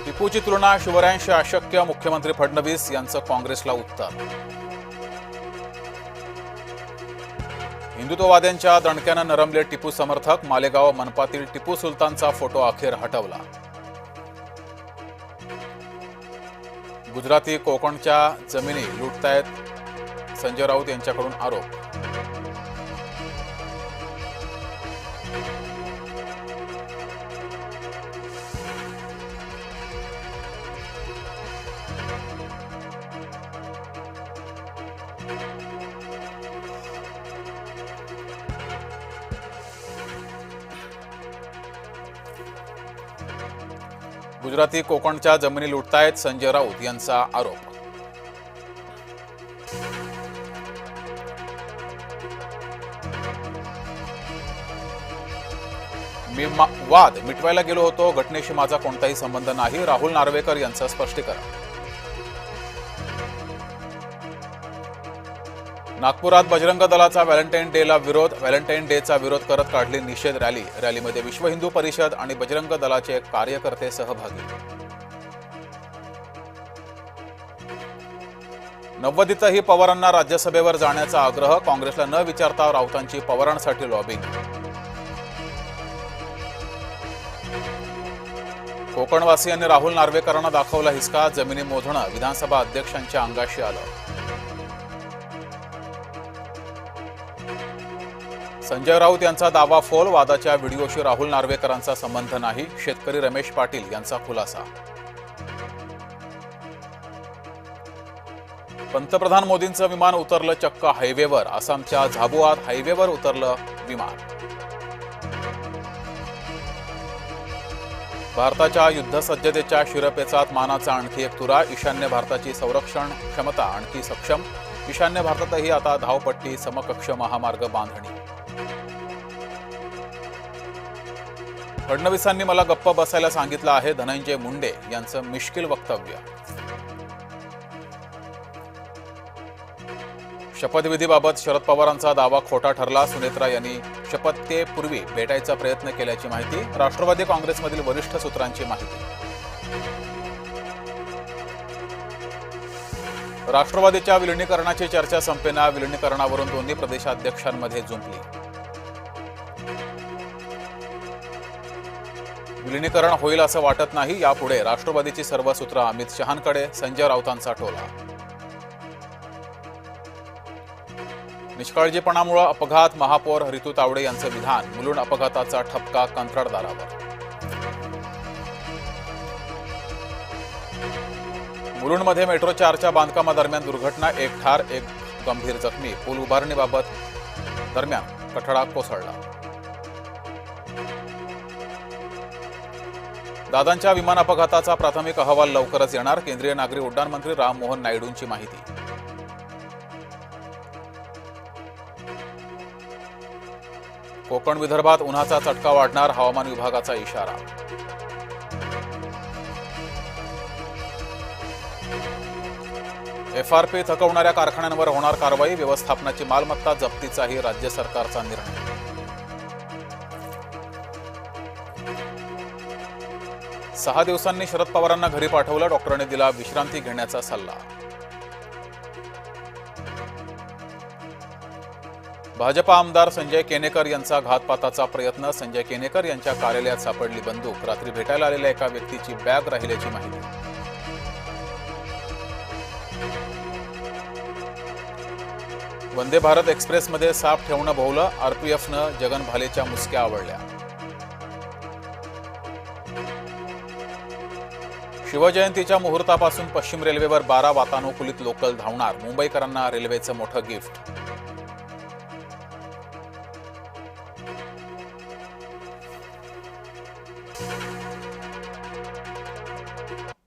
टिपूची तुलना शिवरायांशी अशक्य, मुख्यमंत्री फडणवीस यांचं काँग्रेसला उत्तर. हिंदुत्ववाद्यांच्या दणक्यानं नरमले टिपू समर्थक, मालेगाव मनपातील टिपू सुलतानचा फोटो अखेर हटवला. गुजराती कोकणच्या जमिनी लुटतायत, संजय राऊत यांच्याकडून आरोप. गुजराती कोकणच्या जमिनी लुटतायत, संजय राऊत यांचा आरोप. मी वाद मिटवायला गेलो होतो, घटनेशी माझा कोणताही संबंध नाही, राहुल नार्वेकर यांचं स्पष्टीकरण. नागपुरात बजरंग दलाचा व्हॅलेंटाईन डेला विरोध, व्हॅलेंटाईन डेचा विरोध करत काढली निषेध रॅली. रॅलीमध्ये विश्व हिंदू परिषद आणि बजरंग दलाचे कार्यकर्ते सहभागी. नव्वदीतही पवारांना राज्यसभेवर जाण्याचा आग्रह, काँग्रेसला न विचारता राऊतांची पवारांसाठी लॉबिंग. कोकणवासियांनी राहुल नार्वेकरांना दाखवला हिसका, जमिनी मोजणं विधानसभा अध्यक्षांच्या अंगाशी आलं. संजय राऊत यांचा दावा फोल, वादाच्या व्हिडिओशी राहुल नार्वेकरांचा संबंध नाही, शेतकरी रमेश पाटील यांचा खुलासा. पंतप्रधान मोदींचं विमान उतरलं चक्क हायवेवर, आसामच्या झाबुआत हायवेवर उतरलं विमान. भारताच्या युद्धसज्जतेच्या शिरपेचात मानाचा आणखी एक तुरा, ईशान्य भारताची संरक्षण क्षमता आणखी सक्षम, ईशान्य भारतातही आता धावपट्टी समकक्ष महामार्ग बांधणी. फडणवीसांनी मला गप्प बसायला सांगितलं आहे, धनंजय मुंडे यांचं मिश्किल वक्तव्य. शपथविधीबाबत शरद पवारांचा दावा खोटा ठरला, सुनेत्रा यांनी शपथेपूर्वी भेटायचा प्रयत्न केल्याची माहिती. राष्ट्रवादी काँग्रेसमधील वरिष्ठ सूत्रांची माहिती. राष्ट्रवादीच्या विलिनीकरणाची चर्चा संपेना, विलिनीकरणावरून दोन्ही प्रदेशाध्यक्षांमध्ये जुंपली. विलिनीकरण होईल असं वाटत नाही, यापुढे राष्ट्रवादीची सर्व सूत्र अमित शहांकडे, संजय राऊतांचा टोला. निष्काळजीपणामुळे अपघात, महापौर रितू तावडे यांचं विधान, मुलुंड अपघाताचा ठपका कंत्राटदारावर. मुलुंडमध्ये मेट्रो 4च्या बांधकामादरम्यान दुर्घटना, एक ठार, एक गंभीर जखमी. पूल उभारणीबाबत दरम्यान कठडा कोसळला. दादांच्या विमान अपघाताचा प्राथमिक अहवाल लवकरच येणार, केंद्रीय नागरी उड्डाण मंत्री राममोहन नायडूंची माहिती. कोकण विदर्भात उन्हाचा चटका वाढणार, हवामान विभागाचा इशारा. FRP थकवणाऱ्या कारखान्यांवर होणार कारवाई, व्यवस्थापनाची मालमत्ता जप्तीचाही राज्य सरकारचा निर्णय. सहा दिवसांनी शरद पवारांना घरी पाठवलं, डॉक्टरांनी दिला विश्रांती घेण्याचा सल्ला. भाजपा आमदार संजय केनेकर यांचा घातपाताचा प्रयत्न, संजय केनेकर यांच्या कार्यालयात सापडली बंदूक, रात्री भेटायला आलेल्या एका व्यक्तीची बॅग राहिल्याची माहिती. वंदे भारत एक्सप्रेसमध्ये साप ठेवणं भोवलं, RPFनं जगन भालेच्या मुसक्या आवळल्या. शिवजयंतीच्या मुहूर्तापासून पश्चिम रेल्वेवर 12 वातानुकूलित लोकल धावणार, मुंबईकरांना रेल्वेचं मोठं गिफ्ट.